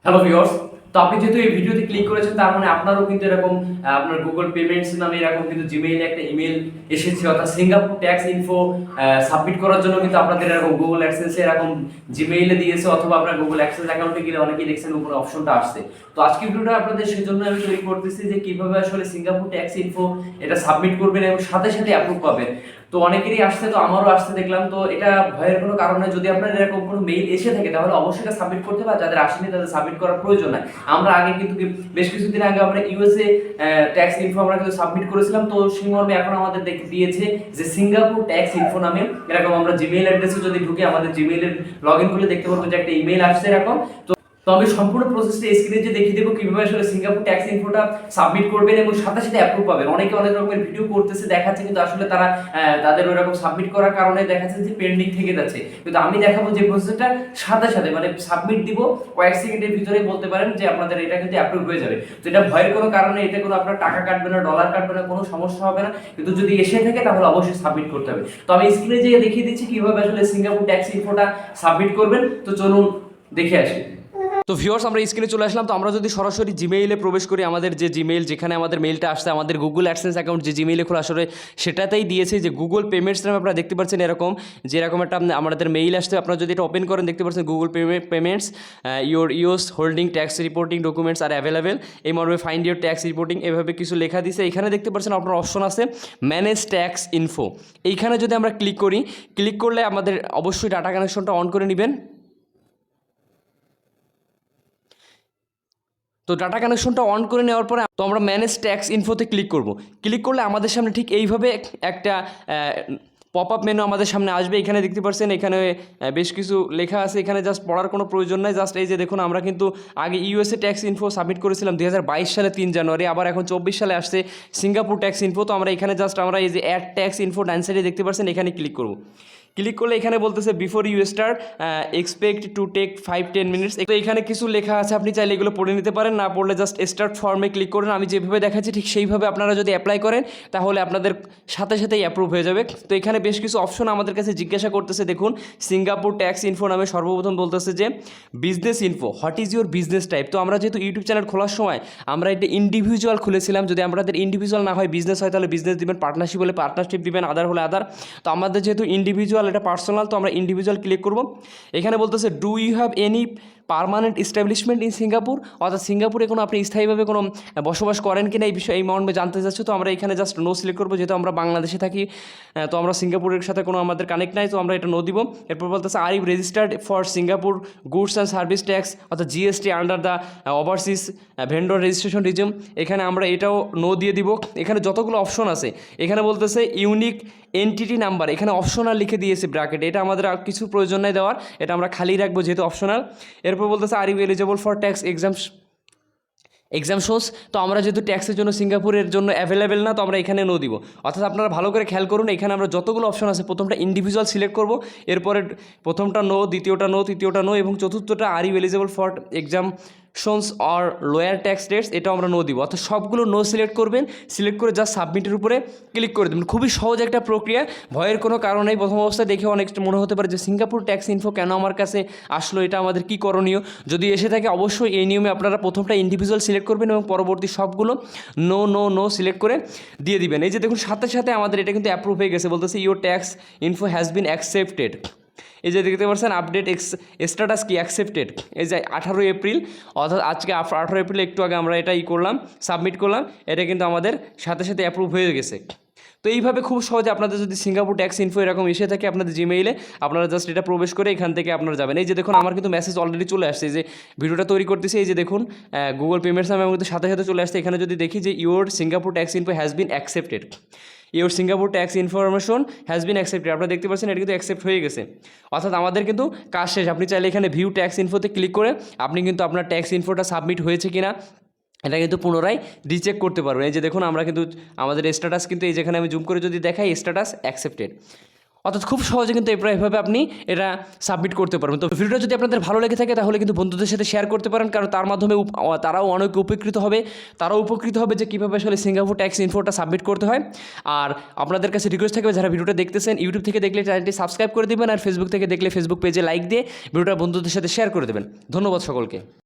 Hello viewers, তো আপনি যেহেতু এই ভিডিওতে ক্লিক করেছেন তার মানে আপনারও কিন্তু এরকম আপনার গুগল পেমেন্টস নামে এরকম কিন্তু জিমেইলে একটা ইমেল এসেছে, অর্থাৎ সিঙ্গাপুর ট্যাক্স ইনফো সাবমিট করার জন্য কিন্তু আপনাদের এরকম গুগল অ্যাডসেন্সে এরকম জিমেইলে দিয়েছে, অথবা আপনার গুগল অ্যাডসেন্স অ্যাকাউন্টে গেলে অনেকেই দেখছেন উপরে অপশনটা আসছে। তো আজকের ভিডিওটা আপনাদের সেজন্য আমি তৈরি করতেছি যে কিভাবে আসলে সিঙ্গাপুর ট্যাক্স ইনফো এটা সাবমিট করবেন এবং সাথে সাথে অ্যাপ্রুভ পাবেন। তো অনেকেরই আসছে, তো আমারও আসতে দেখলাম। তো এটা ভয়ের কোনো কারণ নেই, যদি আপনার এরকম কোনো মেইল এসে থাকে তাহলে অবশ্যই এটা সাবমিট করতে হবে। যাদের আসেনি তাদের সাবমিট করার প্রয়োজন নাই। আমরা আগে কিন্তু বেশ কিছুদিন আগে আমরা ইউএসএ ট্যাক্স ইনফো আমরা কিন্তু সাবমিট করেছিলাম, তো সেই মর্মে এখন আমাদের দিয়েছে যে সিঙ্গাপুর ট্যাক্স ইনফো নামে এরকম আমরা জিমেইল অ্যাড্রেসে যদি ঢুকে আমাদের জিমেইলের লগ ইন করলে দেখতে পারবো যে একটা ইমেইল আসছে এরকম। তো আমি সম্পূর্ণ প্রসেসটা স্ক্রিনে যে দেখিয়ে দেবো কিভাবে আসলে সিঙ্গাপুর ট্যাক্স ইনফোটা সাবমিট করবেন এবং সাথে সাথে অ্যাপ্রুভ পাবেন। অনেকে অনেক রকমের ভিডিও করতেছে, দেখাচ্ছে কিন্তু আসলে তারা তাদের ওইরকম সাবমিট করার কারণে দেখাচ্ছে যে পেন্ডিং থেকে যাচ্ছে। কিন্তু আমি দেখাবো যে প্রসেসটা সাথে সাথে মানে সাবমিট দিব, কয়েক সেকেন্ডের ভিতরে বলতে পারেন যে আপনাদের এটা কিন্তু অ্যাপ্রুভ হয়ে যাবে। তো এটা ভয়ের কোনো কারণে, এতে কোনো আপনার টাকা কাটবে না, ডলার কাটবে না, কোনো সমস্যা হবে না। কিন্তু যদি এসে থাকে তাহলে অবশ্যই সাবমিট করতে হবে। তো আমি স্ক্রিনে যেয়ে দেখিয়ে দিচ্ছি কিভাবে আসলে সিঙ্গাপুর ট্যাক্স ইনফোটা সাবমিট করবেন। তো চলুন দেখে আসি। তো ভিউয়ার্স, আমরা স্ক্রিনে চলে আসলাম। তো আমরা যদি সরাসরি জিমেইলে প্রবেশ করি, আমাদের যে জিমেইল যেখানে আমাদের মেইলটা আসছে, আমাদের গুগল অ্যাডসেন্স অ্যাকাউন্ট যে জিমেইলে খোলা আসলে সেটাতেই দিয়েছে যে গুগল পেমেন্টস নামে আপনারা দেখতে পাচ্ছেন এরকম যে এরকম একটা আমাদের মেইল আসছে। আপনারা যদি এটা ওপেন করেন দেখতে পাচ্ছেন Google payments your US holding tax reporting documents are available, এই মর্মে ফাইন্ড ইউর ট্যাক্স রিপোর্টিং এভাবে কিছু লেখা দিয়েছে। এখানে দেখতে পাচ্ছেন আপনার অপশন আছে ম্যানেজ ট্যাক্স ইনফো। এইখানে যদি আমরা ক্লিক করি, ক্লিক করলে আমাদের অবশ্যই ডাটা কানেকশনটা অন করে নেবেন। তো ডাটা কানেকশনটা অন করে নেওয়ার পরে তো আমরা ম্যানেজ ট্যাক্স ইনফোতে ক্লিক করব। ক্লিক করলে আমাদের সামনে ঠিক এইভাবে একটা পপ আপ মেনু আমাদের সামনে আসবে। এখানে দেখতে পাচ্ছেন এখানে বেশ কিছু লেখা আছে, এখানে জাস্ট পড়ার কোনো প্রয়োজন নাই। জাস্ট এই যে দেখুন, আমরা কিন্তু আগে ইউএসএ ট্যাক্স ইনফো সাবমিট করেছিলাম 2022 সালে 3 জানুয়ারি, আবার এখন 24 সালে আসছে সিঙ্গাপুর ট্যাক্স ইনফো। তো আমরা এখানে জাস্ট আমরা এই যে অ্যাড ট্যাক্স ইনফো ডান সাইডে দেখতে পাচ্ছেন, এখানে ক্লিক করব। ক্লিক করলে এখানে বলতেছে before you start expect to take 5-10 minutes. তো এখানে কিছু লেখা আছে, আপনি চাইলে এগুলো পড়ে নিতে পারেন, না পড়লে জাস্ট স্টার্ট ফর্মে ক্লিক করেন। আমি যেভাবে দেখাচ্ছি ঠিক সেইভাবে আপনারা যদি অ্যাপ্লাই করেন তাহলে আপনাদের সাথে সাথেই অ্যাপ্রুভ হয়ে যাবে। তো এখানে বেশ কিছু অপশন আমাদের কাছে জিজ্ঞাসা করতেছে। দেখুন, সিঙ্গাপুর ট্যাক্স ইনফো নামে সর্বপ্রথম বলতেছে যে business info, what is your business type. তো আমরা যেহেতু ইউটিউব চ্যানেল খোলার সময় আমরা এটা ইন্ডিভিজুয়াল খুলেছিলাম, যদি আমাদের ইন্ডিভিজুয়াল না হয় বিজনেস হয় তাহলে বিজনেস দিবেন, পার্টনারশিপ হলে পার্টনারশিপ দিবেন, আদার হলে আদার। তো আমাদের যেহেতু ইন্ডিভিজুয়াল, এটা পার্সোনাল, তো আমরা ইন্ডিভিজুয়াল ক্লিক করব। এখানে বলতেছে do you have any permanent establishment in Singapore, অর্থাৎ সিঙ্গাপুরে কোনো আপনি স্থায়ীভাবে কোনো বসবাস করেন কিনা এই বিষয়ে এই মর্মে জানতে চাচ্ছি। তো আমরা এখানে জাস্ট নো সিলেক্ট করবো, যেহেতু আমরা বাংলাদেশে থাকি, তো আমরা সিঙ্গাপুরের সাথে কোনো আমাদের কানেক্ট নাই, তো আমরা এটা নো দিব। এরপর বলতেছে are you registered for Singapore goods and service tax, অর্থাৎ GST under the overseas vendor registration regime, এখানে আমরা এটাও নো দিয়ে দিব। এখানে যতগুলো অপশন আছে, এখানে বলতেছে ইউনিক এন্টিটি নাম্বার, এখানে অপশনাল লিখে দিয়েছে ব্র্যাকেটে, এটা আমাদের আর কিছু প্রয়োজন নাই দেওয়ার, এটা আমরা খালি রাখবো যেহেতু অপশনাল। এরপর বলতেছে are you eligible for tax exemptions, তো আমরা যেহেতু ট্যাক্সের জন্য সিঙ্গাপুরের জন্য অ্যাভেলেবেল না, তো আমরা এখানে নো দিব। অর্থাৎ আপনারা ভালো করে খেয়াল করুন, এখানে আমরা যতগুলো অপশন আছে প্রথমটা ইন্ডিভিজুয়াল সিলেক্ট করব, এরপরে প্রথমটা নো, দ্বিতীয়টা নো, তৃতীয়টা নো এবং চতুর্থটা are you eligible for exemptions or lower tax rates, এটাও আমরা নো দিব। অর্থাৎ সবগুলো নো সিলেক্ট করবেন, সিলেক্ট করে জাস্ট সাবমিটের উপরে ক্লিক করে দেবেন। খুবই সহজ একটা প্রক্রিয়া, ভয়ের কোনো কারণ নেই। প্রথম অবস্থায় দেখে অনেক মনে হতে পারে যে সিঙ্গাপুর ট্যাক্স ইনফো কেন আমার কাছে আসলো, এটা আমাদের কী করণীয়। যদি এসে থাকে অবশ্যই এই নিয়মে আপনারা প্রথমটা ইন্ডিভিজুয়াল সিলেক্ট করবেন এবং পরবর্তী সবগুলো নো নো নো সিলেক্ট করে দিয়ে দিবেন। এই যে দেখুন, সাথে সাথে আমাদের এটা কিন্তু অ্যাপ্রুভ হয়ে গেছে, বলতেছে your tax info has been accepted. এই যে দেখতে পাচ্ছেন আপডেট স্ট্যাটাস কি অ্যাকসেপ্টেড, এই যে 18 এপ্রিল, অর্থাৎ আজকে 18 এপ্রিল একটু আগে আমরা এটা করলাম, সাবমিট করলাম, এটা কিন্তু আমাদের সাথে সাথে অ্যাপ্রুভ হয়ে গেছে। তো এইভাবে খুব সহজে আপনাদের যদি সিঙ্গাপুর ট্যাক্স ইনফো এরকম এসে থাকে আপনাদের জিমেইলে, আপনারা জাস্ট এটা প্রবেশ করে এখান থেকে আপনারা যাবেন। এই যে দেখুন, আমার কিন্তু মেসেজ অলরেডি চলে আসছে, যে ভিডিওটা তৈরি করতেছি। এই যে দেখুন, গুগল পেমেন্টস নামে আমাদের সাথে সাথে চলে আসছে। এখানে যদি দেখি যে your Singapore tax info has been accepted, your Singapore tax information has been accepted, আপনারা দেখতে পাচ্ছেন এটা কিন্তু অ্যাকসেপ্ট হয়ে গেছে। অর্থাৎ আমাদের কিন্তু কাজ শেষ। আপনি চাইলে এখানে ভিউ ট্যাক্স ইনফোতে ক্লিক করে আপনি কিন্তু আপনার ট্যাক্স ইনফোটা সাবমিট হয়েছে কিনা এটা কিন্তু পুনরায় রিচেক করতে পারবেন। এই যে দেখুন, আমরা কিন্তু আমাদের স্ট্যাটাস কিন্তু এই যেখানে আমি জুম করে যদি দেখাই, স্ট্যাটাস অ্যাকসেপ্টেড। অর্থাৎ খুব সহজে কিন্তু এভাবে আপনি এটা সাবমিট করতে পারবেন। তো ভিডিওটা যদি আপনাদের ভালো লেগে থাকে তাহলে কিন্তু বন্ধুদের সাথে শেয়ার করতে পারেন, কারণ তার মাধ্যমে তারাও অনেক উপকৃত হবে, যে কীভাবে আসলে সিঙ্গাপুর ট্যাক্স ইনফোটা সাবমিট করতে হয়। আর আপনাদের কাছে রিকোয়েস্ট থাকবে, যারা ভিডিওটা দেখতেছেন ইউটিউব থেকে দেখলে চ্যানেলটি সাবস্ক্রাইব করে দেবেন, আর ফেসবুক থেকে দেখলে ফেসবুক পেজে লাইক দিয়ে ভিডিওটা বন্ধুদের সাথে শেয়ার করে দেবেন। ধন্যবাদ সকলকে।